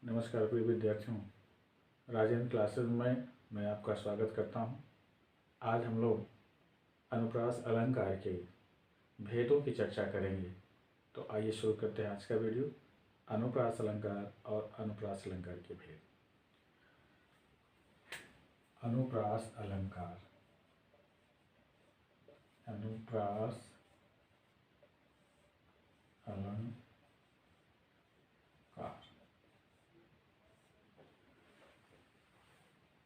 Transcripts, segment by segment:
नमस्कार प्रिय विद्यार्थियों, राजेंद्र क्लासेस में मैं आपका स्वागत करता हूं। आज हम लोग अनुप्रास अलंकार के भेदों की चर्चा करेंगे। तो आइए शुरू करते हैं आज का वीडियो। अनुप्रास अलंकार और अनुप्रास अलंकार के भेद। अनुप्रास अलंकार, अनुप्रास अलंकार।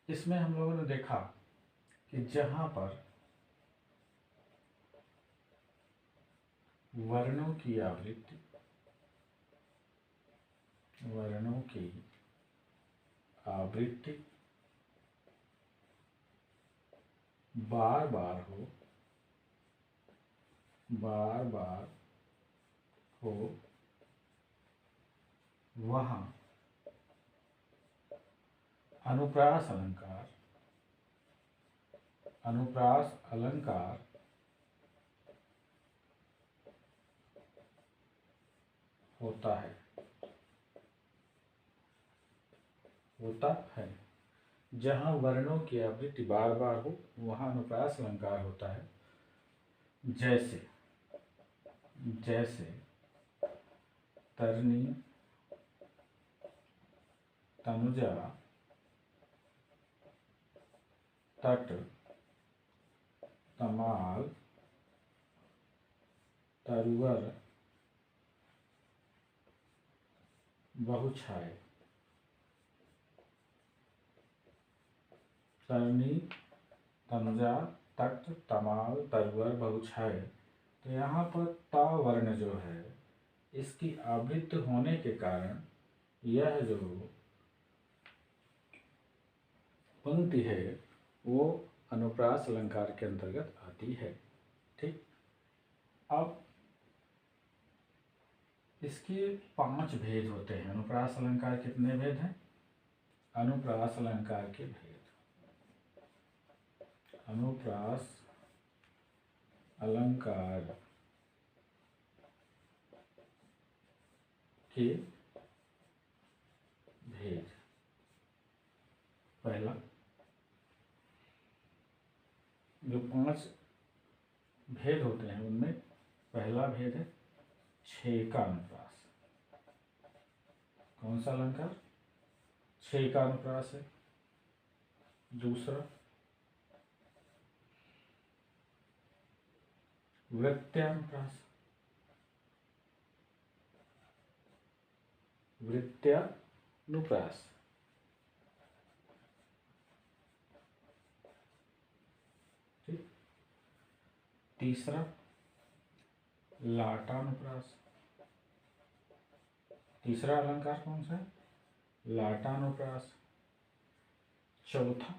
इसमें हम लोगों ने देखा कि जहां पर वर्णों की आवृत्ति बार बार हो वहां अनुप्रास अलंकार होता है। जहां वर्णों की आवृत्ति बार बार हो वहां अनुप्रास अलंकार होता है। जैसे तरनी, तनुजा, तट, तमाल, तरवर, बहुछाय। तरनी, तनुजा, तट, तमाल, तरवर, बहुछाय। तो यहाँ पर ता वर्ण जो है इसकी आवृत्ति होने के कारण यह जो पंक्ति है वो अनुप्रास अलंकार के अंतर्गत आती है। ठीक, अब इसके 5 भेद होते हैं। अनुप्रास अलंकार कितने भेद हैं? अनुप्रास अलंकार के भेद, अनुप्रास अलंकार के भेद। पहला, जो 5 भेद होते हैं उनमें पहला भेद है छेका अनुप्रास। कौन सा अलंकार? छेका अनुप्रास है। दूसरा वृत्त्यानुप्रास, वृत्त्यानुप्रास। ठीक, तीसरा लाटानुप्रास। तीसरा अलंकार कौन सा है? लाटानुप्रास। चौथा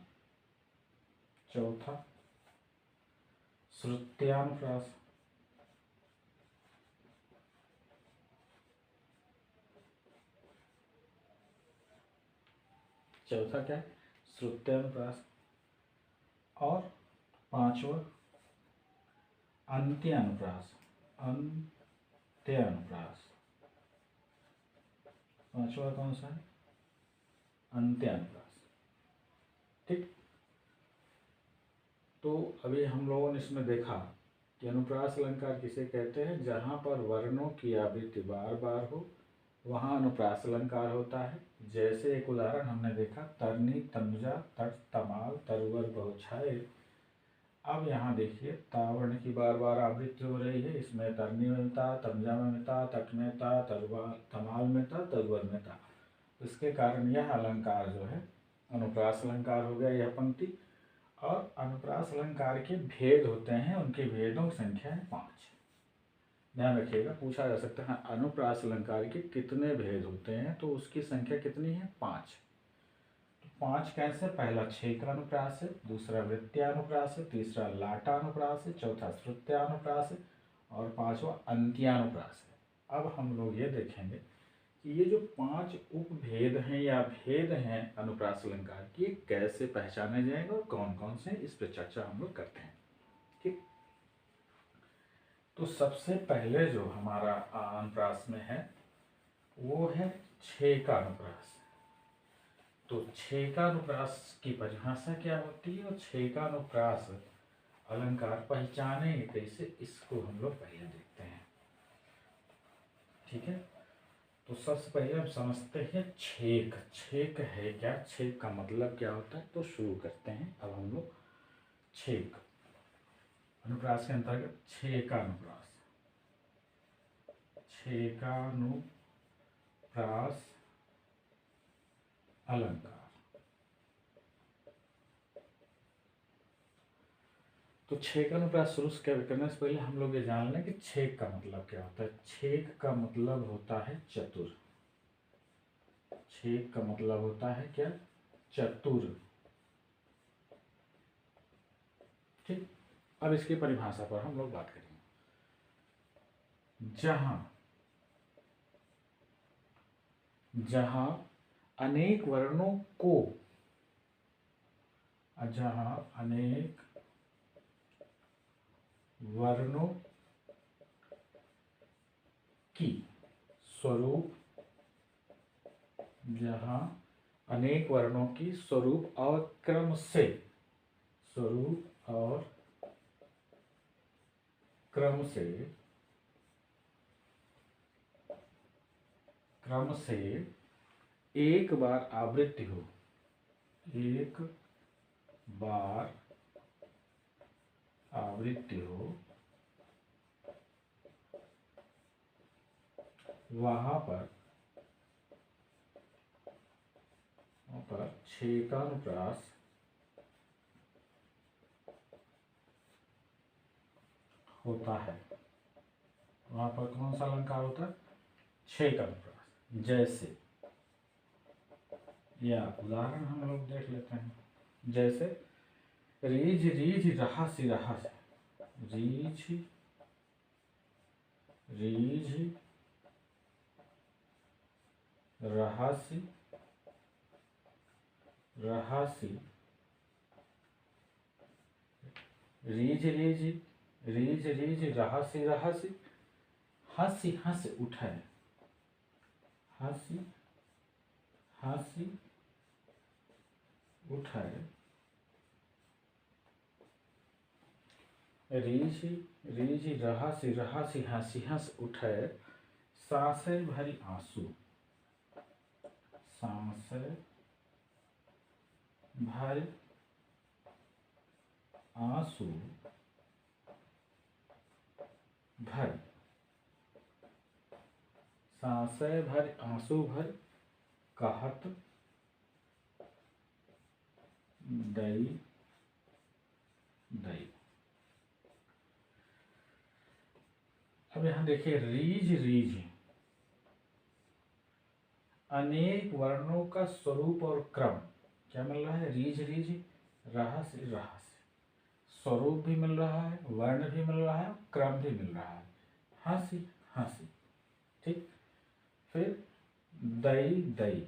श्रुत्यानुप्रास। चौथा क्या है? श्रुत्यानुप्रास। और 5वां अंत्यानुप्रास। अंत्यानुप्रास। 5वां कौन सा है? अंत्यानुप्रास। ठीक, तो अभी हम लोगों ने इसमें देखा कि अनुप्रास अलंकार किसे कहते हैं? जहां पर वर्णों की आवृत्ति बार बार हो वहां अनुप्रास अलंकार होता है। जैसे एक उदाहरण हमने देखा, तरनी, तनुजा, तट, तमाल, तरवर, बहुछाय। अब यहाँ देखिए तावर्ण की बार बार आवृत्ति हो रही है। इसमें तरनी में था, तनुजा में था, तट में था, तमाल में था, तरवर में था। इसके कारण यह अलंकार जो है अनुप्रास अलंकार हो गया, यह पंक्ति। और अनुप्रास अलंकार के भेद होते हैं, उनके भेदों की संख्या है 5। ध्यान रखिएगा, पूछा जा सकता है अनुप्रास अलंकार के कितने भेद होते हैं, तो उसकी संख्या कितनी है? 5। तो 5 कैसे? पहला छेकानुप्रास है, दूसरा वृत्त्यानुप्रास है, तीसरा लाटानुप्रास है, चौथा श्रुत्यानुप्रास है और 5वां अंत्यानुप्रास है। अब हम लोग ये देखेंगे कि ये जो 5 उपभेद हैं या भेद हैं अनुप्रास अलंकार की, कैसे पहचाने जाएंगे और कौन कौन से, इस पर चर्चा हम लोग करते हैं। ठीक, तो सबसे पहले जो हमारा अनुप्रास में है वो है छेका अनुप्रास। तो छेकानुप्रास की परिभाषा क्या होती है और छेकानुप्रास अलंकार पहचानेंगे कैसे, इसको हम लोग पहले देखते हैं। ठीक है, तो सबसे पहले हम समझते हैं छेक। छेक है क्या, छेक का मतलब क्या होता है, तो शुरू करते हैं अब हम लोग। छेक अनुप्रास के अंतर्गत छेकानुप्रास, छेकानुप्रास अलंकार। तो छेकानुप्रास शुरू करने से पहले हम लोग ये जान लें कि छेक का मतलब क्या होता है। छेक का मतलब होता है चतुर। छेक का मतलब होता है क्या, चतुर। ठीक, अब इसकी परिभाषा पर हम लोग बात करेंगे। जहां जहां अनेक वर्णों को, जहां अनेक वर्णों की स्वरूप, जहां अनेक वर्णों की स्वरूप और क्रम से, स्वरूप और क्रम से, क्रम से एक बार आवृत्ति हो, एक बार आवृत्ति हो, वहां पर छेकानुप्रास होता है। वहां पर कौन सा अलंकार होता है, छेकानुप्रास। जैसे या उदाहरण हम लोग देख लेते हैं। जैसे रीझ रीझ रहासी रहासी, रीझ रीझ रहासी रहासी, रीझ रीझ रीझ रीझ रहासी रहासी, हंसी हंस उठाए, हंसी हंसी उठाए, रीझ रीझ रहासी रहासी, हंसी हंस उठाए, सांसें भरी आंसू, सांसें भरी आंसू भर, सांसें भर आंसू भर, कहत दई दई। अब यहां देखिए, रीझ रीझ अनेक वर्णों का स्वरूप और क्रम क्या मिल रहा है, रीझ रीझ रहस रहस, स्वरूप भी मिल रहा है, वर्ण भी मिल रहा है, क्रम भी मिल रहा है, हंसी हंसी। ठीक, फिर दई दई,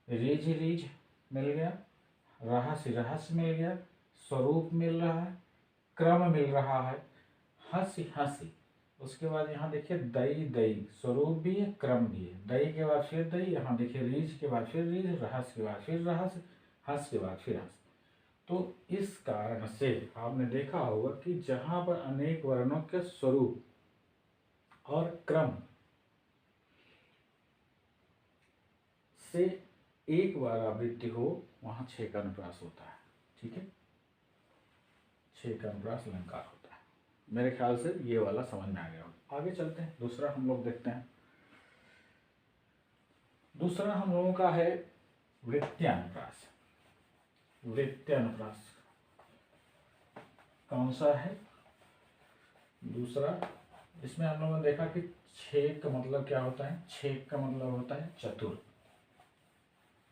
रीझ रीझ मिल गया, रहस रहस मिल गया, स्वरूप मिल रहा है, क्रम मिल रहा है, हंसी हंसी। उसके बाद यहाँ देखिए दई दई, स्वरूप भी है, क्रम भी है। दई के बाद फिर दई, यहाँ देखिए रीझ के बाद फिर रीझ, रहस के बाद फिर रहस, हंस के बाद फिर हंस। तो इस कारण से आपने देखा होगा कि जहां पर अनेक वर्णों के स्वरूप और क्रम से एक बार आवृत्ति हो, वहां छेकानुप्रास होता है। ठीक है, छेकानुप्रास अलंकार होता है। मेरे ख्याल से ये वाला समझ में आ गया होगा। आगे चलते हैं, दूसरा हम लोग देखते हैं। दूसरा हम लोगों का है वृत्त्यानुप्रास। वृत्त्यानुप्रास कौन सा है, दूसरा। इसमें हम लोगों ने देखा कि छेक का मतलब क्या होता है, छेक का मतलब होता है चतुर।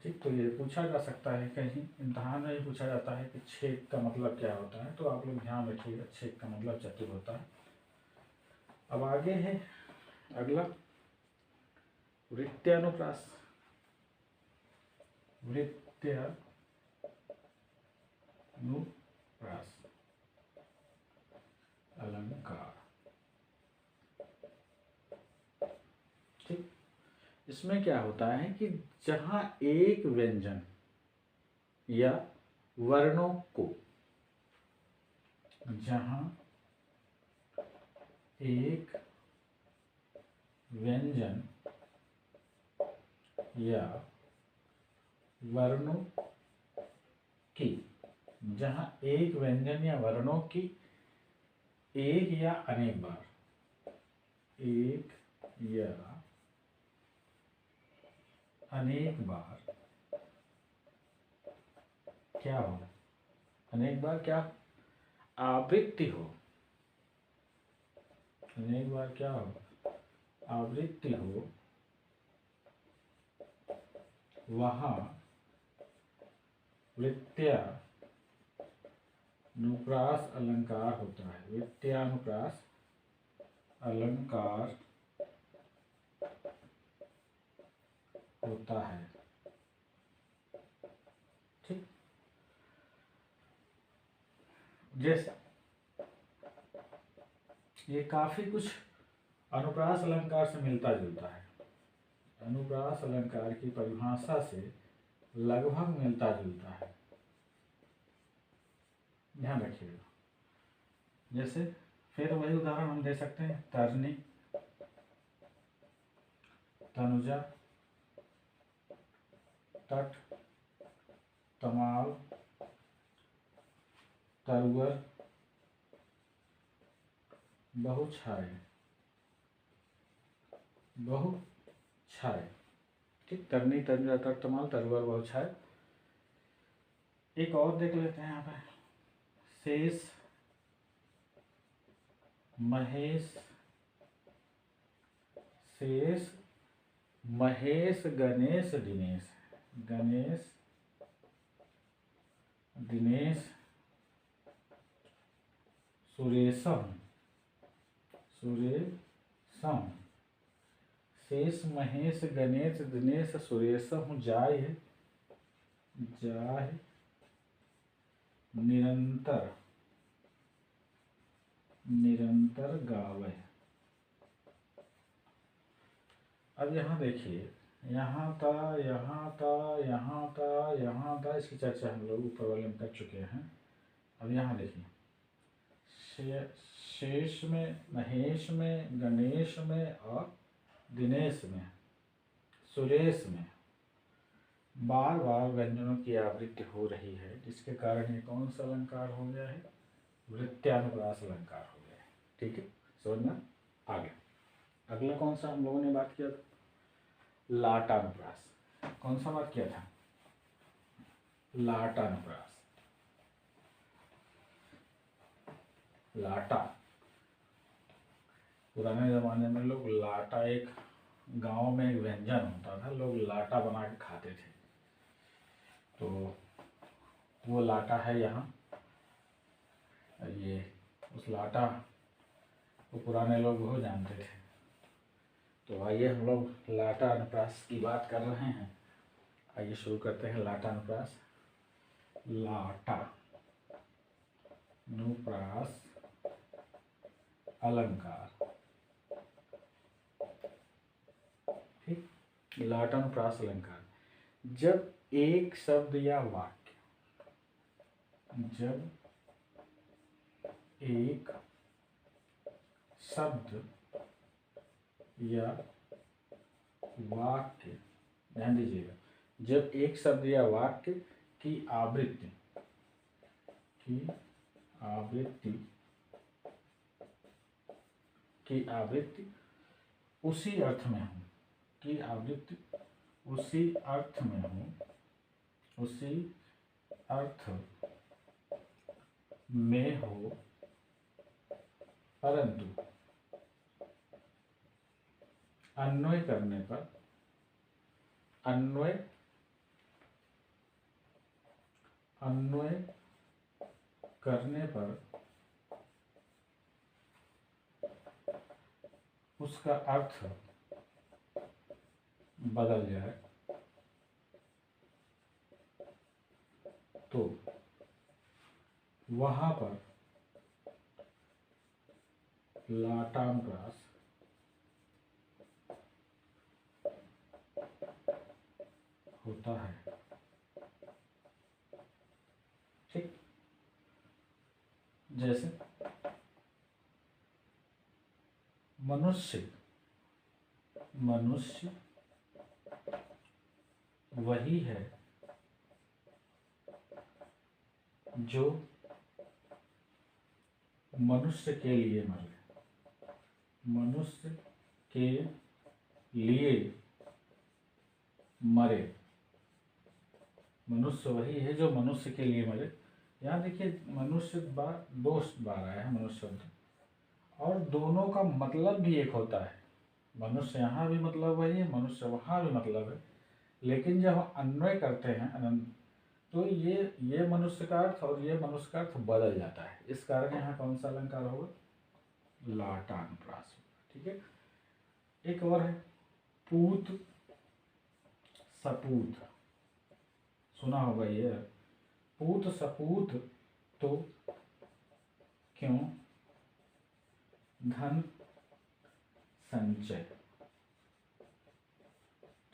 ठीक, तो ये पूछा जा सकता है, कहीं इम्तहान में ही पूछा जाता है कि छेक का मतलब क्या होता है, तो आप लोग ध्यान रखिएगा, छेक का मतलब चतुर होता है। अब आगे है अगला वृत्त्यानुप्रास। वृत्त्यानुप्रास अलंकार। ठीक, इसमें क्या होता है कि जहाँ एक व्यंजन या वर्णों को, जहाँ एक व्यंजन या वर्णों की, जहाँ एक व्यंजन या वर्णों की एक या अनेक बार, एक या अनेक बार क्या हो, अनेक बार क्या आवृत्ति हो, अनेक बार क्या हो, आवृत्ति हो, वहाँ वृत्यानुप्रास अलंकार होता है। वृत्यानुप्रास अलंकार होता है। ठीक, जैसे ये काफी कुछ अनुप्रास अलंकार से मिलता जुलता है। अनुप्रास अलंकार की परिभाषा से लगभग मिलता जुलता है, ध्यान रखिएगा। जैसे फिर वही उदाहरण हम दे सकते हैं, तरनी, तनुजा, तट, तमाल, तरुवर, बहुछाय, बहुछाय। ठीक, तरनी, तनुजा, तट, तमाल, तरुवर, बहुछाय। एक और देख लेते हैं यहाँ पे, शेष, महेश, शेष, महेश, गणेश, दिनेश, गणेश, दिनेश, सुरेशम, सुरेशम। शेष, महेश, गणेश, दिनेश, सुरेशम। जाय, जाय, निरंतर, निरंतर गावै। अब यहाँ देखिए, यहाँ था, यहाँ था, यहाँ था, यहाँ था, इसकी चर्चा हम लोग ऊपर वाले में कर चुके हैं। अब यहाँ देखिए, शेष में, महेश में, गणेश में और दिनेश में, सुरेश में बार बार व्यंजनों की आवृत्ति हो रही है, जिसके कारण ये कौन सा अलंकार हो गया है, वृत्यानुप्रास अलंकार हो गया है। ठीक है, समझना। आगे अगला कौन सा हम लोगों ने बात किया था, लाटानुप्रास। कौन सा बात किया था, लाटानुप्रास। लाटा, पुराने ज़माने में लोग लाटा, एक गांव में एक व्यंजन होता था, लोग लाटा बना के खाते थे। तो वो लाटा है यहाँ, ये उस लाटा को पुराने लोग बहुत जानते थे। तो आइए हम लोग लाटा अनुप्रास की बात कर रहे हैं। आइए शुरू करते हैं लाटा अनुप्रास। लाटा अनुप्रास अलंकार। ठीक, लाटा अनुप्रास अलंकार, जब एक शब्द या वाक्य, जब एक शब्द या वाक्य, ध्यान दीजिएगा, जब एक शब्द या वाक्य की आवृत्ति, की आवृत्ति उसी अर्थ में हो, की आवृत्ति उसी अर्थ में हो, उसी अर्थ में हो, परंतु अन्वय करने पर, अन्वय करने पर उसका अर्थ बदल जाए, तो वहां पर लाटानुप्रास होता है। ठीक, जैसे मनुष्य, मनुष्य वही है जो मनुष्य के लिए मरे, मनुष्य के लिए मरे। मनुष्य वही है जो मनुष्य के लिए मरे। यहाँ देखिए मनुष्य बार दो बार आया है मनुष्य शब्द, और दोनों का मतलब भी एक होता है। मनुष्य यहाँ भी मतलब वही है, मनुष्य वहाँ भी मतलब है, लेकिन जब हम अन्वय करते हैं अनंत, तो ये मनुष्य का अर्थ और ये मनुष्य का अर्थ बदल जाता है। इस कारण यहाँ कौन सा अलंकार होगा? लाटानुप्रास। ठीक है, एक और है पूत सपूत, सुना होगा ये, पूत सपूत तो क्यों धन संचय।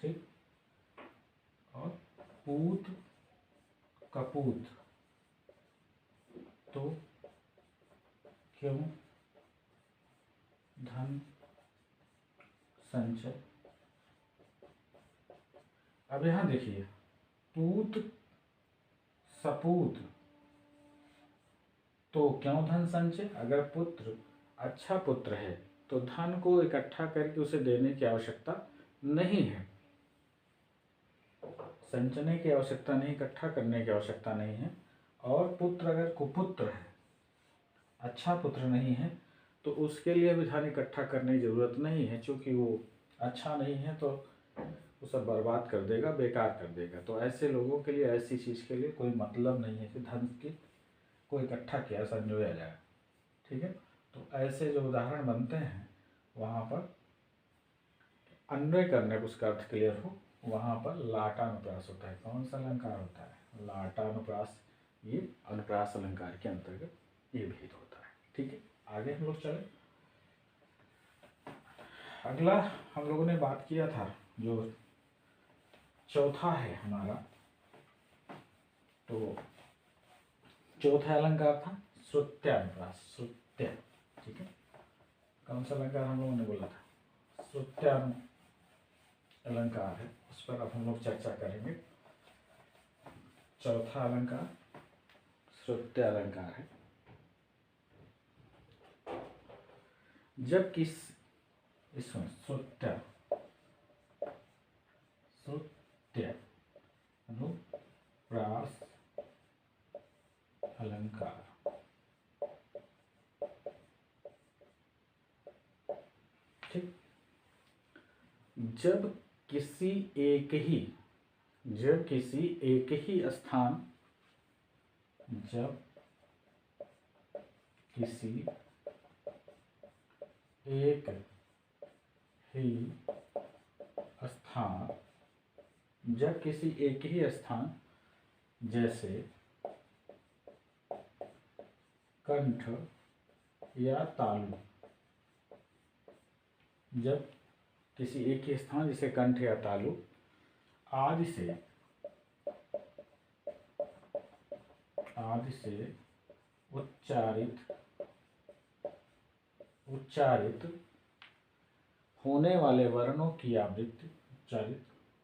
ठीक, और पूत कपूत तो क्यों धन संचय। अब यहां देखिए पूत सपूत तो क्यों धन संचय। अगर पुत्र अच्छा पुत्र है तो धन को इकट्ठा करके उसे देने की आवश्यकता नहीं है, संचने की आवश्यकता नहीं, इकट्ठा करने की आवश्यकता नहीं है। और पुत्र अगर कुपुत्र है, अच्छा पुत्र नहीं है, तो उसके लिए भी धन इकट्ठा करने की जरूरत नहीं है, क्योंकि वो अच्छा नहीं है तो वो सब बर्बाद कर देगा, बेकार कर देगा। तो ऐसे लोगों के लिए, ऐसी चीज़ के लिए कोई मतलब नहीं है कि धन की को इकट्ठा किया, संजोया जाए। ठीक है, तो ऐसे जो उदाहरण बनते हैं वहाँ पर अन्वय करने को उसका अर्थ क्लियर हो, वहाँ पर लाटानुप्रास होता है। कौन सा अलंकार होता है? लाटानुप्रास। ये अनुप्रास अलंकार के अंतर्गत ये भेद होता है। ठीक है, आगे हम लोग चले। अगला हम लोगों ने बात किया था, जो चौथा है हमारा, तो चौथा अलंकार था श्रुत्यानुप्रास। श्रुत्या, ठीक है, कौन सा अलंकार हम लोगों ने बोला था? श्रुत्यानु अलंकार है, उस पर अब हम लोग चर्चा करेंगे। चौथा अलंकार श्रुत्य अलंकार है। जब किस इसमें श्रुत्य अनुप्रास अलंकार, ठीक, जब किसी एक ही स्थान, जब किसी एक ही स्थान, जब किसी एक ही स्थान जैसे कंठ या तालु, जब किसी एक ही स्थान जैसे कंठ या तालु आदि से उच्चारित होने वाले वर्णों की आवृत्ति,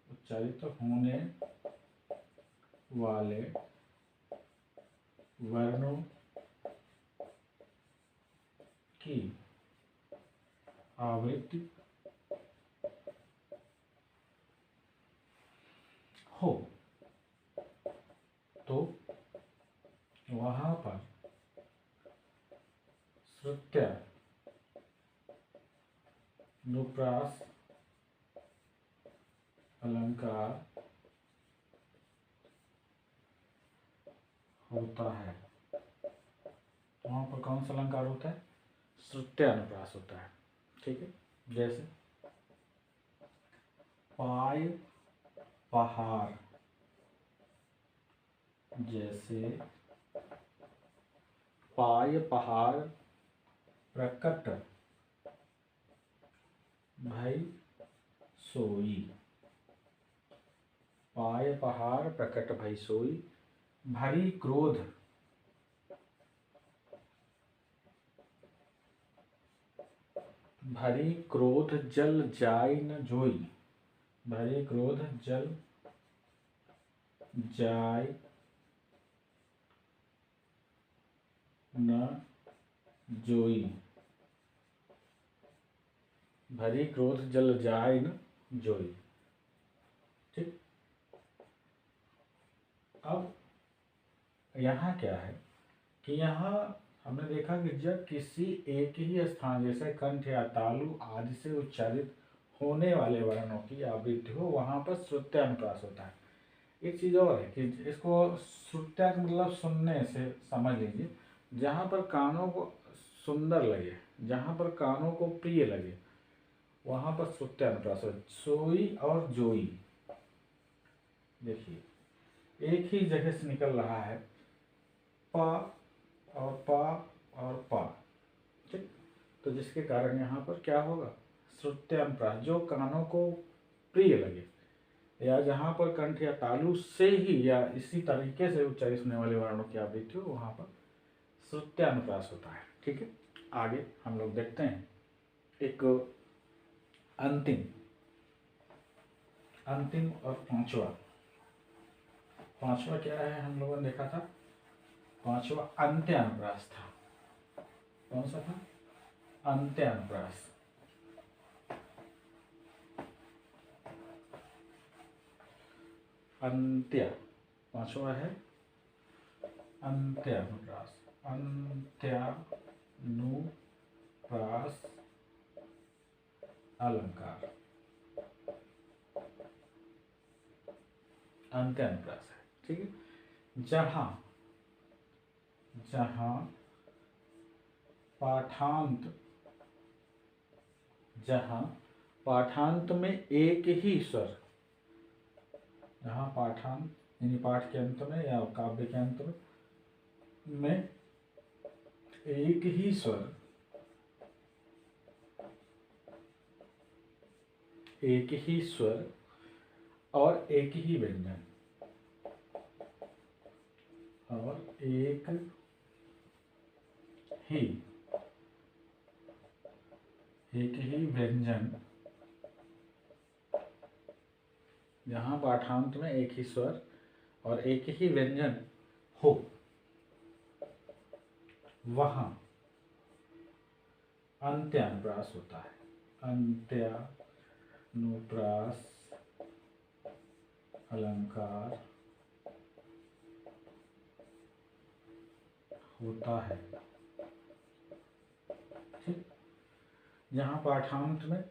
उच्चारित होने वाले वर्णों की आवृत्ति हो तो वहां पर श्रुत्यानुप्रास अलंकार होता है। वहां पर कौन सा अलंकार होता है? श्रुत्यानुप्रास होता है। ठीक है, जैसे पाय पहाड़, जैसे पाय पहाड़ प्रकट भई सोई। पाय पहाड़ प्रकट भई सोई, भरी क्रोध जल जाय न जोई, भरी क्रोध जल जाय न जोई, भरी क्रोध जल जाय न जोई। ठीक। अब यहाँ क्या है कि यहाँ हमने देखा कि जब किसी एक ही स्थान जैसे कंठ या तालु आदि से उच्चारित होने वाले वर्णों की आवृत्ति हो वहां पर श्रुत्यानुप्रास होता है। एक चीज और है कि इसको श्रुत्या का मतलब सुनने से समझ लीजिए, जहाँ पर कानों को सुंदर लगे, जहाँ पर कानों को प्रिय लगे, वहां पर श्रुत्यानुप्रास हो। सोई और जोई देखिए एक ही जगह से निकल रहा है, पा और पा और पा। ठीक। तो जिसके कारण यहाँ पर क्या होगा, श्रुत्यानुप्रास, जो कानों को प्रिय लगे या जहाँ पर कंठ या तालु से ही या इसी तरीके से उच्चारित होने वाले वर्णों की आवृत्ति हो वहाँ पर श्रुत्यानुप्रास होता है। ठीक है। आगे हम लोग देखते हैं एक अंतिम और पांचवा क्या है, हम लोगों ने देखा था पांचवा अंत्यानुप्रास था। कौन सा था, अंत्यानुप्रास। अंत्य पांचवा है अंत्यानुप्रास, अंत्यानुप्रास अलंकार, अंत्यानुप्रास है। ठीक है। जहां पाठांत में एक ही स्वर, जहाँ पाठांत यानी पाठ के अंत में या काव्य के अंत में एक ही स्वर, और एक ही व्यंजन, एक ही व्यंजन, जहाँ पाठांत में एक ही स्वर और एक ही व्यंजन हो वहाँ अंत्यानुप्रास होता है। अंत्यानुप्रास अलंकार होता है। ठीक। जहाँ पाठांत में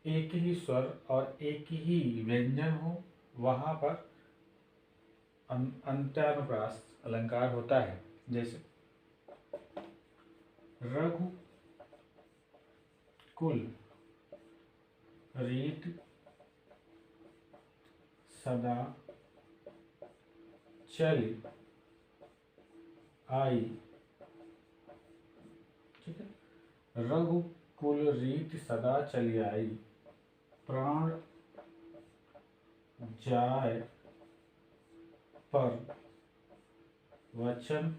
एक ही स्वर और एक ही व्यंजन हो वहाँ पर अंत्यानुप्रास अलंकार होता है। जैसे रघु कुल रीत सदा चली आई। ठीक है। रघु कुल रीत सदा चली आई, प्राण जाय पर वचन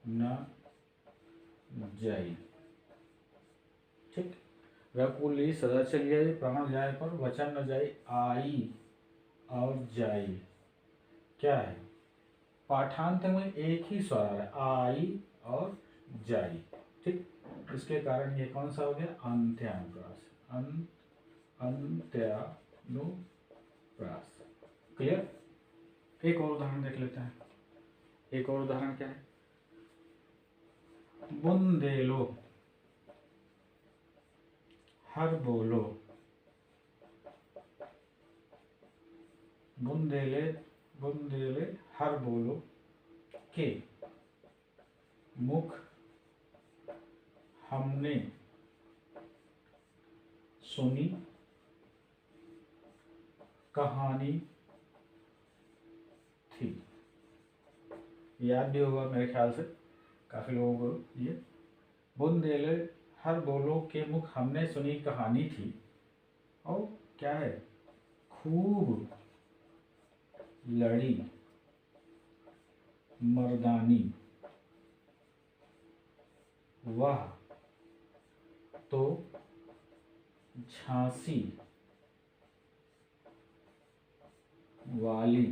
न जाई। ठीक। रघुकुल रीत सदा चली आई, प्राण जाय पर वचन न जाई। आई और जाई क्या है, पाठांत में एक ही स्वर है, आई और जाई। ठीक। इसके कारण ये कौन सा हो गया, अंत्यानुप्रास, अंत्यानुप्रास। क्लियर। एक और उदाहरण देख लेते हैं। एक और उदाहरण क्या है, बुंदेलो हर बोलो, बुंदेले हर बोलो के मुख हमने सुनी कहानी थी। याद भी होगा मेरे ख्याल से काफी लोगों को ये, बुंदेले हर बोलो के मुख हमने सुनी कहानी थी, और क्या है, खूब लड़ी मर्दानी वह तो झांसी वाली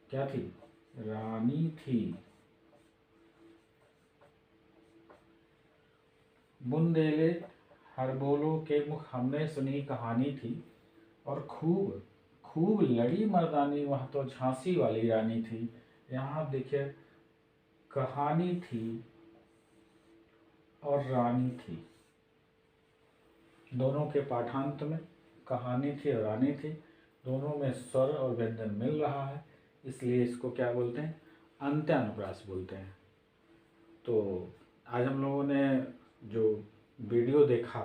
क्या थी, रानी थी। बुंदेले हरबोलों के मुख हमने सुनी कहानी थी, और खूब खूब लड़ी मर्दानी वह तो झांसी वाली रानी थी। यहाँ देखिए कहानी थी और रानी थी, दोनों के पाठांत में कहानी थी और रानी थी, दोनों में स्वर और व्यंजन मिल रहा है, इसलिए इसको क्या बोलते हैं, अंत्यानुप्रास बोलते हैं। तो आज हम लोगों ने जो वीडियो देखा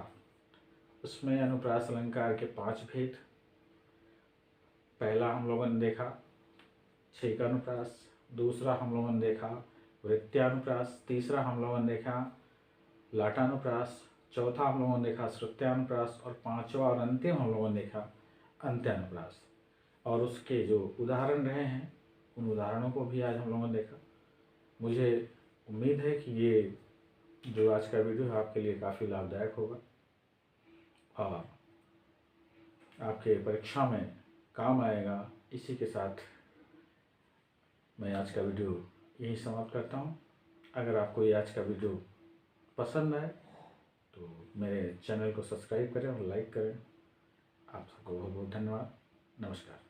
उसमें अनुप्रास अलंकार के 5 भेद, पहला हम लोगों ने देखा छेकानुप्रास, दूसरा हम लोगों ने देखा वृत्त्यानुप्रास, तीसरा हम लोगों ने देखा लाटानुप्रास, चौथा हम लोगों ने देखा श्रुत्यानुप्रास, और पांचवा और अंतिम हम लोगों ने देखा अंत्यानुप्रास। और उसके जो उदाहरण रहे हैं उन उदाहरणों को भी आज हम लोगों ने देखा। मुझे उम्मीद है कि ये जो आज का वीडियो है आपके लिए काफ़ी लाभदायक होगा और आपके परीक्षा में काम आएगा। इसी के साथ मैं आज का वीडियो यही समाप्त करता हूँ। अगर आपको ये आज का वीडियो पसंद आए तो मेरे चैनल को सब्सक्राइब करें और लाइक करें। आप सबको बहुत बहुत धन्यवाद। नमस्कार।